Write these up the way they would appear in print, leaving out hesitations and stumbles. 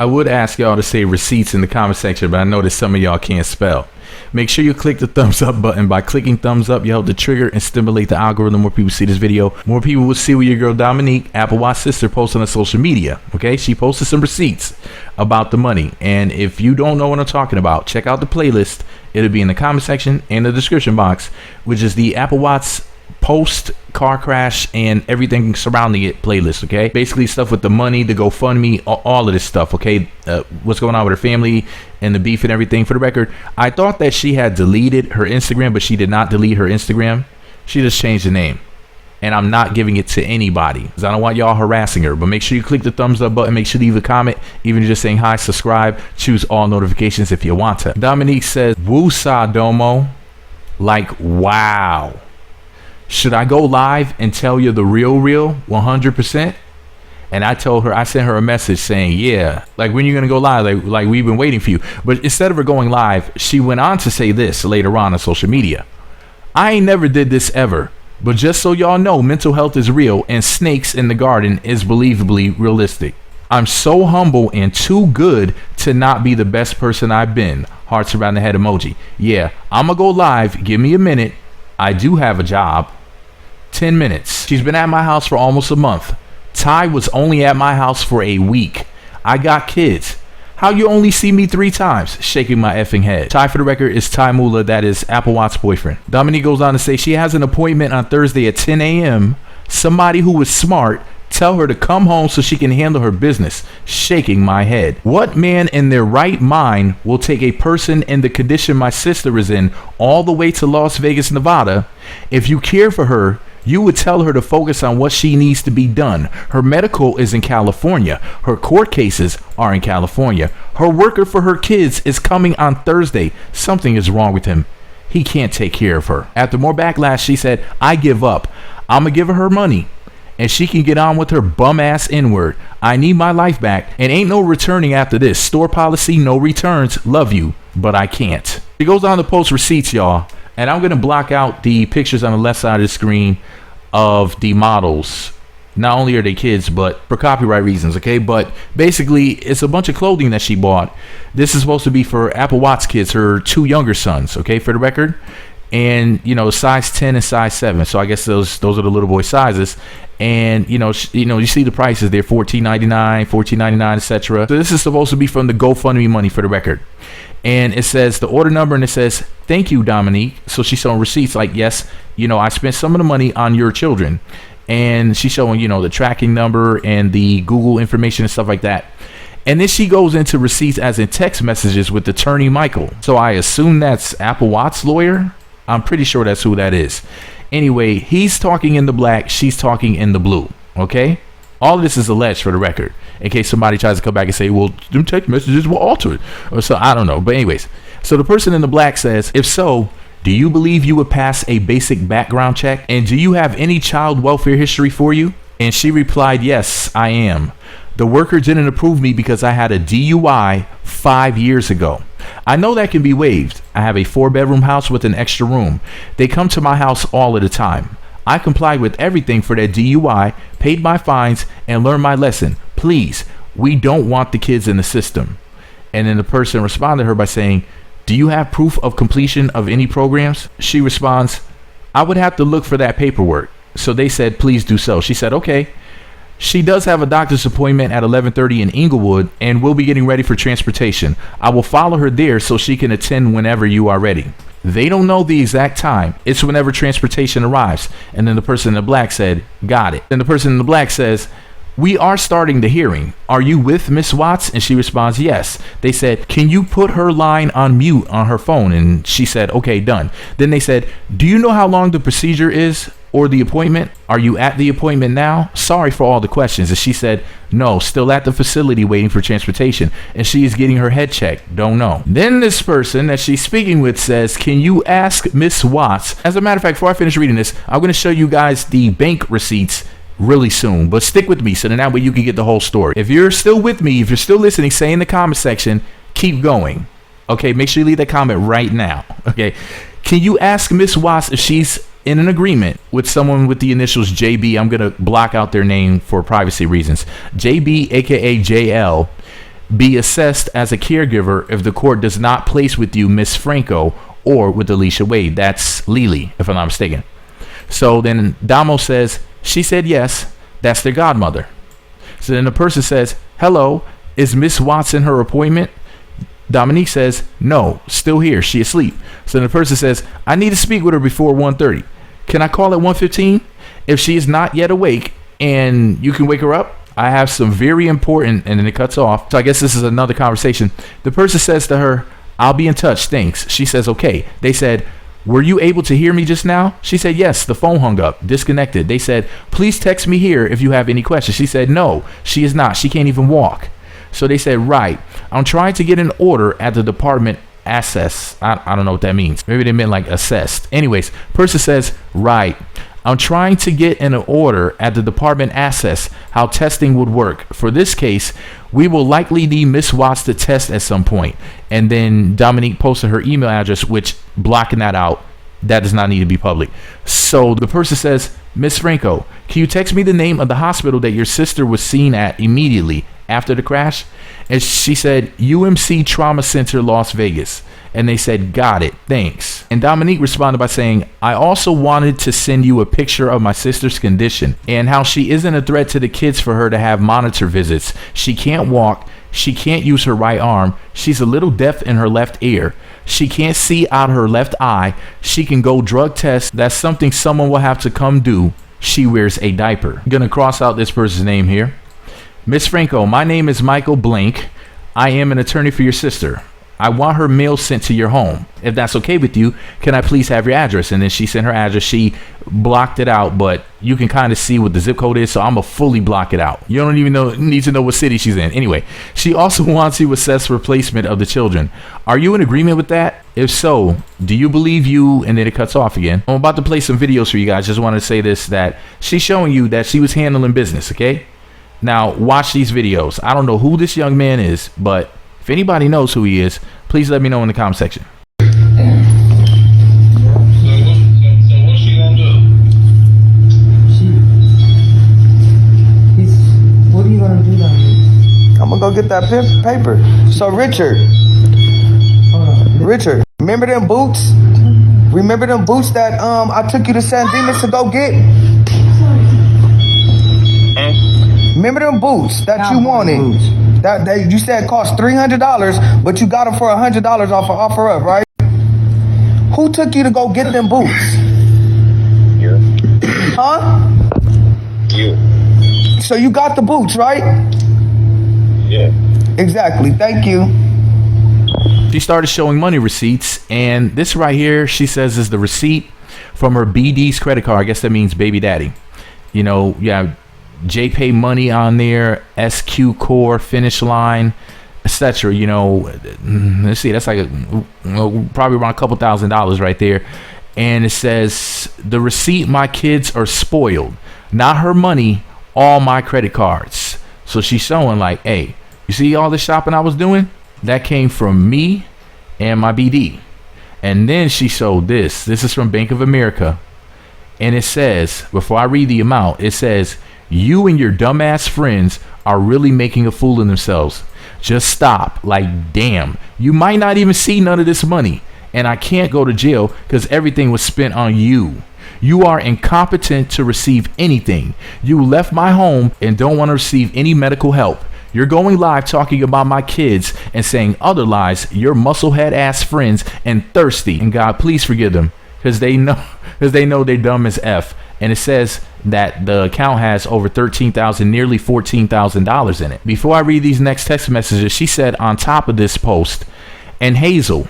I would ask y'all to say receipts in the comment section, but I know that some of y'all can't spell. Make sure you click the thumbs up button. By clicking thumbs up, you help to trigger and stimulate the algorithm. More people see this video, more people will see what your girl Dominique, Apple Watch sister, posts on social media. Okay, she posted some receipts about the money, and if you don't know what I'm talking about, check out the playlist. It'll be in the comment section and the description box, which is the Apple Watch post car crash and everything surrounding it playlist. Okay, basically stuff with the money, the GoFundMe, all of this stuff. Okay, what's going on with her family and the beef and everything. For the record, I thought that she had deleted her Instagram, but she did not delete her Instagram. She just changed the name, and I'm not giving it to anybody because I don't want y'all harassing her. But make sure you click the thumbs up button. Make sure you leave a comment, even just saying hi, subscribe, choose all notifications if you want to. Dominique says, "Woo-sa domo," like wow. Should I go live and tell you the real 100%? And I told her, I sent her a message saying, yeah, like, when you're going to go live? Like we've been waiting for you. But instead of her going live, she went on to say this later on social media. "I ain't never did this ever, but just so y'all know, mental health is real and snakes in the garden is believably realistic. I'm so humble and too good to not be the best person I've been." Hearts around the head emoji. Yeah, I'm going to go live. Give me a minute. I do have a job. 10 minutes. She's been at my house for almost a month. Ty was only at my house for a week. I got kids. How you only see me 3 times? Shaking my effing head. Ty, for the record, is Ty Mula, that is Apple Watch's boyfriend. Dominique goes on to say she has an appointment on Thursday at 10 a.m. Somebody who is smart tell her to come home so she can handle her business. Shaking my head. What man in their right mind will take a person in the condition my sister is in all the way to Las Vegas, Nevada? If you care for her, you would tell her to focus on what she needs to be done. Her medical is in California. Her court cases are in California. Her worker for her kids is coming on Thursday. Something is wrong with him. He can't take care of her. After more backlash, she said, "I give up. I'm going to give her money, and she can get on with her bum ass N-word. I need my life back, and ain't no returning after this. Store policy, no returns. Love you, but I can't." She goes on to post receipts, y'all. And I'm going to block out the pictures on the left side of the screen of the models. Not only are they kids, but for copyright reasons, okay? But basically, it's a bunch of clothing that she bought. This is supposed to be for Apple Watch kids, her 2 younger sons, okay, for the record. And, you know, size 10 and size 7. So I guess those are the little boy sizes. And, you see the prices. They're $14.99, $14.99, etc. So this is supposed to be from the GoFundMe money, for the record. And it says the order number, and it says, "Thank you, Dominique." So she's showing receipts like, yes, I spent some of the money on your children. And she's showing, the tracking number and the Google information and stuff like that. And then she goes into receipts as in text messages with attorney Michael. So I assume that's Apple Watch's lawyer. I'm pretty sure that's who that is. Anyway, he's talking in the black, she's talking in the blue. Okay? All of this is alleged, for the record, in case somebody tries to come back and say, well, them text messages were altered. Or so, I don't know. But anyways, so the person in the black says, "If so, do you believe you would pass a basic background check? And do you have any child welfare history for you?" And she replied, "Yes, I am. The worker didn't approve me because I had a DUI 5 years ago. I know that can be waived. I have a 4-bedroom house with an extra room. They come to my house all of the time. I complied with everything for that DUI, paid my fines, and learned my lesson. Please, we don't want the kids in the system." And then the person responded to her by saying, "Do you have proof of completion of any programs?" She responds, "I would have to look for that paperwork." So they said, "Please do so." She said, "Okay." She does have a doctor's appointment at 11:30 in Inglewood, and we'll be getting ready for transportation. I will follow her there so she can attend whenever you are ready. They don't know the exact time. It's whenever transportation arrives. And then the person in the black said, "Got it." Then the person in the black says, "We are starting the hearing. Are you with Miss Watts?" And she responds, "Yes." They said, "Can you put her line on mute on her phone?" And she said, "Okay, done." Then they said, "Do you know how long the procedure is or the appointment? Are you at the appointment now? Sorry for all the questions." And she said, "No, still at the facility waiting for transportation. And she is getting her head checked. Don't know." Then this person that she's speaking with says, "Can you ask Miss Watts?" As a matter of fact, before I finish reading this, I'm going to show you guys the bank receipts really soon, but stick with me so then that way you can get the whole story. If you're still with me, if you're still listening, say in the comment section, keep going. Okay, make sure you leave that comment right now. Okay, can you ask Miss Watts if she's in an agreement with someone with the initials JB? I'm going to block out their name for privacy reasons. JB, aka JL. be assessed as a caregiver if the court does not place with you Miss Franco or with Alicia Wade. That's Lily, if I'm not mistaken. So then Damo says, she said yes, that's their godmother. So then the person says, hello, is Miss Watson her appointment? Dominique says, no, still here, she asleep. So then the person says, I need to speak with her before 1:30. Can I call at 1:15? If she is not yet awake and you can wake her up, I have some very important, and then it cuts off. So I guess this is another conversation. The person says to her, I'll be in touch, thanks. She says, okay. They said, were you able to hear me just now? She said, yes, the phone hung up, disconnected. They said, please text me here if you have any questions. She said, no, she is not. She can't even walk. So they said, right, I'm trying to get an order at the department assess. I don't know what that means. Maybe they meant like assessed. Anyways, person says, right, I'm trying to get an order at the department assess how testing would work. For this case, we will likely need Miss Watts to test at some point. And then Dominique posted her email address, which blocking that out, that does not need to be public. So the person says, Miss Franco, can you text me the name of the hospital that your sister was seen at immediately after the crash? And she said, UMC Trauma Center, Las Vegas. And they said, got it, thanks. And Dominique responded by saying, I also wanted to send you a picture of my sister's condition and how she isn't a threat to the kids for her to have monitor visits. She can't walk. She can't use her right arm. She's a little deaf in her left ear. She can't see out her left eye. She can go drug test. That's something someone will have to come do. She wears a diaper. I'm gonna cross out this person's name here. Miss Franco, my name is Michael Blank. I am an attorney for your sister. I want her mail sent to your home. If that's okay with you, can I please have your address? And then she sent her address. She blocked it out, but you can kind of see what the zip code is, so I'm going to fully block it out. You don't even need to know what city she's in. Anyway, she also wants you to assess replacement of the children. Are you in agreement with that? If so, do you believe you? And then it cuts off again. I'm about to play some videos for you guys. Just want to say this, that she's showing you that she was handling business, okay? Now, watch these videos. I don't know who this young man is, but if anybody knows who he is, please let me know in the comment section. So what's she gonna do? What are you gonna do down here? I'm gonna go get that paper. So Richard, remember them boots? Remember them boots that I took you to San Dimas to go get? Remember them boots that you wanted? That you said cost $300, but you got them for $100 off of offer up, right? Who took you to go get them boots? You. Huh? You. So you got the boots, right? Yeah. Exactly. Thank you. She started showing money receipts, and this right here, she says, is the receipt from her BD's credit card. I guess that means baby daddy. You know, yeah. JPay money on there, SQ Core, Finish Line, etc. You know, let's see, that's like probably around a couple $1,000s right there. And it says the receipt, my kids are spoiled, not her money, all my credit cards. So she's showing like, hey, you see all the shopping I was doing? That came from me and my BD. And then she showed this. This is from Bank of America. And it says, before I read the amount, it says, you and your dumbass friends are really making a fool of themselves. Just stop. Like, damn, you might not even see none of this money. And I can't go to jail because everything was spent on you. You are incompetent to receive anything. You left my home and don't want to receive any medical help. You're going live talking about my kids and saying other lies. Your musclehead ass friends and thirsty. And God, please forgive them because they know they're dumb as F. And it says that the account has over $13,000, nearly $14,000 in it. Before I read these next text messages, she said on top of this post, and Hazel,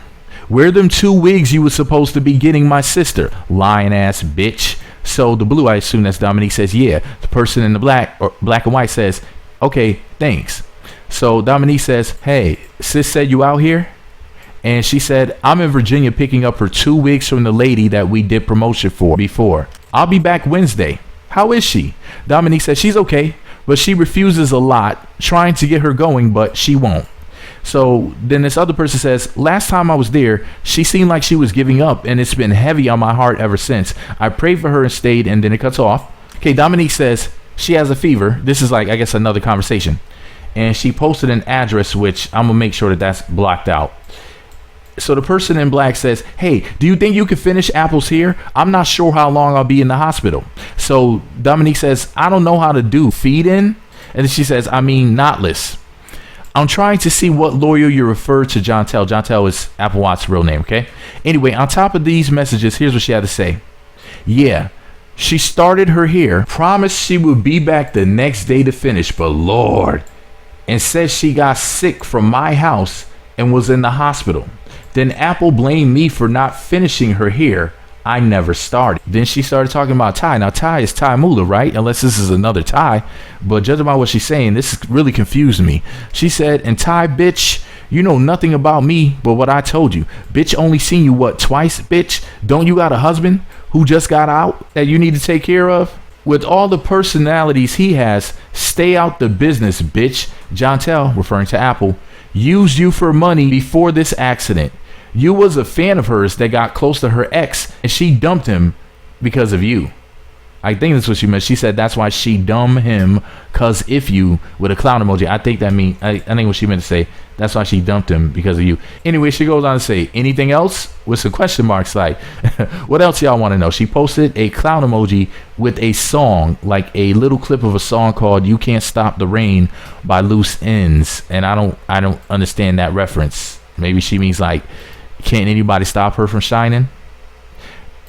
where them 2 wigs you was supposed to be getting my sister, lying ass bitch. So the blue, I assume that's Dominique, says, yeah. The person in the black or black and white says, okay, thanks. So Dominique says, hey, sis said you out here? And she said, I'm in Virginia picking up her 2 wigs from the lady that we did promotion for before. I'll be back Wednesday. How is she? Dominique said she's okay, but she refuses a lot, trying to get her going, but she won't. So then this other person says, last time I was there, she seemed like she was giving up, and it's been heavy on my heart ever since. I prayed for her and stayed, and then it cuts off. Okay, Dominique says she has a fever. This is like, I guess, another conversation. and she posted an address, which I'm gonna make sure that that's blocked out. So the person in black says, hey, do you think you could finish apples here? I'm not sure how long I'll be in the hospital. So Dominique says, I don't know how to do feed in. And then she says, I mean, knotless. I'm trying to see what lawyer you refer to Jontel. Jontel is Apple Watts' real name, okay? Anyway, on top of these messages, here's what she had to say. Yeah, she started her hair, promised she would be back the next day to finish, but Lord, and said she got sick from my house and was in the hospital. Then Apple blamed me for not finishing her hair. I never started. Then she started talking about Ty. Now Ty is Ty Mula, right? Unless this is another Ty. But judging by what she's saying, this is really confusing me. She said, and Ty, bitch, you know nothing about me but what I told you. Bitch, only seen you what, twice, bitch? Don't you got a husband who just got out that you need to take care of? With all the personalities he has, stay out the business, bitch. Jontel, referring to Apple, used you for money before this accident. You was a fan of hers that got close to her ex, and she dumped him because of you. I think that's what she meant. She said that's why she dumped him, cause if you, with a clown emoji. I think that mean I think what she meant to say. That's why she dumped him, because of you. Anyway, she goes on to say, anything else? With some question marks like, what else y'all want to know? She posted a clown emoji with a song, like a little clip of a song called You Can't Stop the Rain by Loose Ends. And I don't understand that reference. Maybe she means like, can't anybody stop her from shining?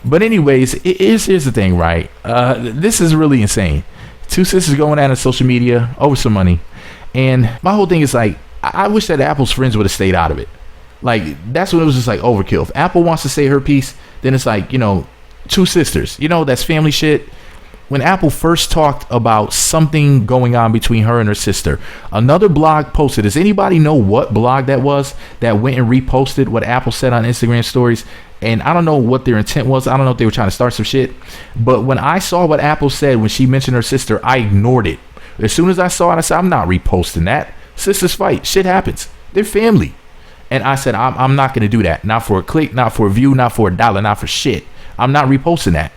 But anyways, here's the thing, right? This is really insane. Two sisters going at it on social media over some money. And my whole thing is like, I wish that Apple's friends would have stayed out of it. Like, that's when it was just like overkill. If Apple wants to say her piece, then it's like, you know, two sisters. You know, that's family shit. When Apple first talked about something going on between her and her sister, another blog posted. Does anybody know what blog that was that went and reposted what Apple said on Instagram stories? And I don't know what their intent was. I don't know if they were trying to start some shit. But when I saw what Apple said when she mentioned her sister, I ignored it. As soon as I saw it, I said, I'm not reposting that. Sisters fight. Shit happens. They're family. And I said, I'm not going to do that. Not for a click, not for a view, not for a dollar, not for shit. I'm not reposting that.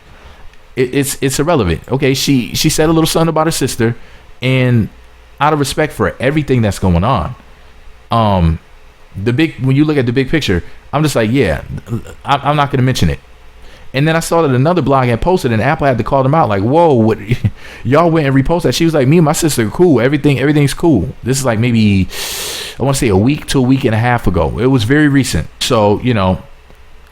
It's irrelevant. Okay, she said a little something about her sister, and out of respect for everything that's going on, when you look at the big picture, I'm just like, yeah, I'm not going to mention it. And then I saw that another blog had posted, and Apple had to call them out, like, whoa, what, y'all went and reposted that. She was like, me and my sister are cool. Everything's cool. This is like maybe, I want to say a week to a week and a half ago. It was very recent. So, you know,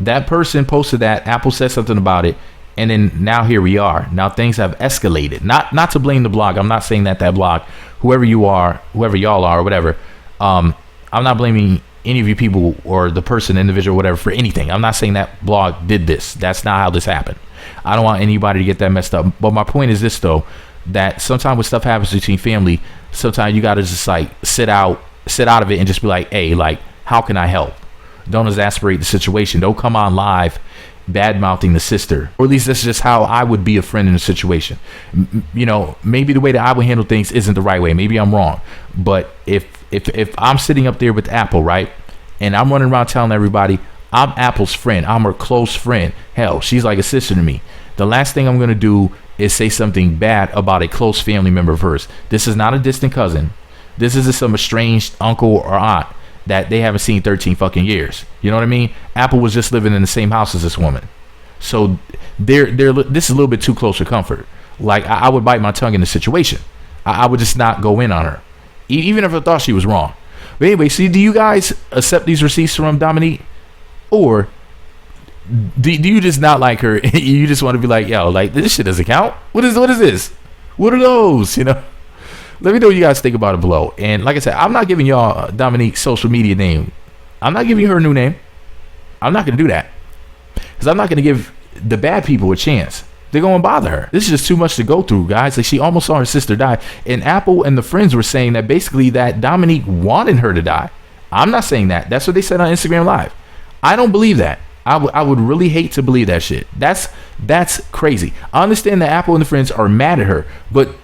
that person posted that. Apple said something about it. And then now here we are. Now things have escalated. Not to blame the blog. I'm not saying that blog, whoever you are, whoever y'all are, or whatever. I'm not blaming any of you people or the person, individual, whatever, for anything. I'm not saying that blog did this. That's not how this happened. I don't want anybody to get that messed up. But my point is this, though, that sometimes when stuff happens between family, sometimes you got to just like sit out of it and just be like, hey, like, how can I help? Don't exasperate the situation. Don't come on live bad mouthing the sister, or at least that's just how I would be a friend in a situation. You know, maybe the way that I would handle things isn't the right way. Maybe I'm wrong. But if I'm sitting up there with Apple, right, and I'm running around telling everybody I'm Apple's friend, I'm her close friend, hell, she's like a sister to me, the last thing I'm going to do is say something bad about a close family member of hers. This is not a distant cousin. This isn't some estranged uncle or aunt that they haven't seen 13 fucking years. You know what I mean? Apple was just living in the same house as this woman. So this is a little bit too close for comfort. Like, I would bite my tongue in the situation. I would just not go in on her, even if I thought she was wrong. But anyway, see, do you guys accept these receipts from Dominique? Or do you just not like her? You just want to be like, yo, like, this shit doesn't count? What is this? What are those? You know? Let me know what you guys think about it below. And like I said, I'm not giving y'all Dominique's social media name. I'm not giving her a new name. I'm not going to do that. Because I'm not going to give the bad people a chance. They're going to bother her. This is just too much to go through, guys. Like, she almost saw her sister die. And Apple and the friends were saying that basically that Dominique wanted her to die. I'm not saying that. That's what they said on Instagram Live. I don't believe that. I would really hate to believe that shit. That's crazy. I understand that Apple and the friends are mad at her, but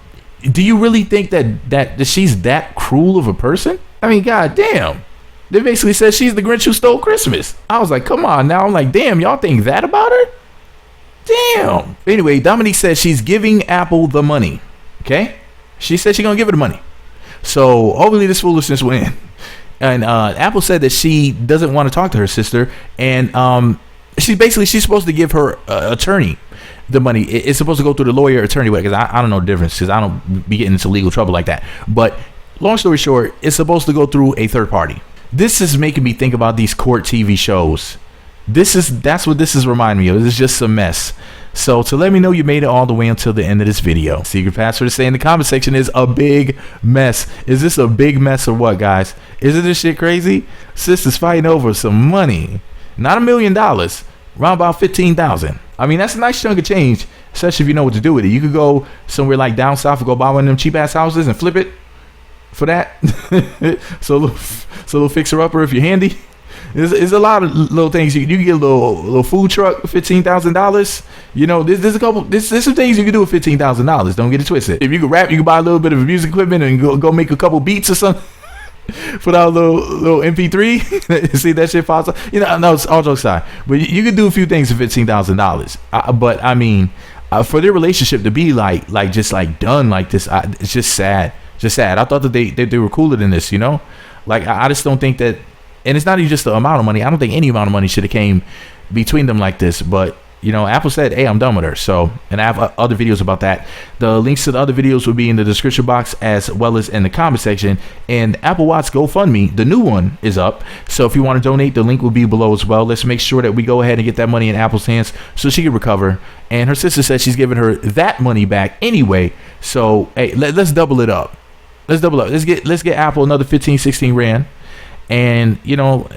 do you really think that she's that cruel of a person? I mean, god damn. They basically said she's the Grinch who stole Christmas. I was like, come on now. I'm like, damn, y'all think that about her? Damn. Anyway, Dominique says she's giving Apple the money. Okay? She said she's going to give her the money. So hopefully this foolishness will end. And Apple said that she doesn't want to talk to her sister, and she's supposed to give her attorney the money. It's supposed to go through the lawyer attorney way, because I don't know the difference, because I don't be getting into legal trouble like that. But long story short, it's supposed to go through a third party. This is making me think about these court TV shows. That's what this is reminding me of. It's just a mess. So to let me know you made it all the way until the end of this video, secret password to say in the comment section is a big mess. Is this a big mess or what, guys? Isn't this shit crazy? Sisters fighting over some money, not $1 million, around about 15,000. I mean, that's a nice chunk of change, especially if you know what to do with it. You could go somewhere like down south and go buy one of them cheap ass houses and flip it for that. so a little fixer upper if you're handy. There's a lot of little things you can get. A little food truck for $15,000. You know, there's some things you can do with $15,000. Don't get it twisted. If you can rap, you can buy a little bit of music equipment and go make a couple beats or something. Put out a little MP3. See that shit pops up. You know, no, it's all jokes aside. But you can do a few things for $15,000. But I mean, for their relationship to be like just like done like this, it's just sad. Just sad. I thought that they were cooler than this. You know, like I just don't think that. And it's not even just the amount of money. I don't think any amount of money should have came between them like this. But, you know, Apple said, hey, I'm done with her. So, and I have other videos about that. The links to the other videos will be in the description box as well as in the comment section. And Apple Watch GoFundMe, the new one, is up. So if you want to donate, the link will be below as well. Let's make sure that we go ahead and get that money in Apple's hands so she can recover. And her sister said she's giving her that money back anyway. So, hey, let's double it up. Let's double up. Let's get Apple another 15, 16 rand. And you know,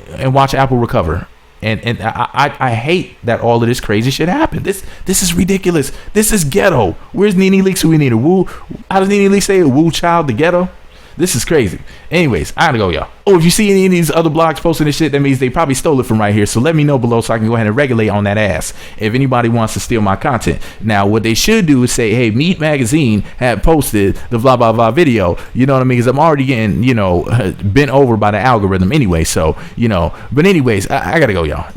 and watch Apple recover. And I hate that all of this crazy shit happened. This is ridiculous. This is ghetto. Where's Nene Leakes? Who we need a woo? How does Nene Leakes say it? Woo child the ghetto? This is crazy. Anyways, I gotta go, y'all. Oh, if you see any of these other blogs posting this shit, that means they probably stole it from right here. So let me know below so I can go ahead and regulate on that ass if anybody wants to steal my content. Now, what they should do is say, hey, Meat Magazine had posted the blah, blah, blah video. You know what I mean? Because I'm already getting, you know, bent over by the algorithm anyway. So, you know, but anyways, I gotta go, y'all.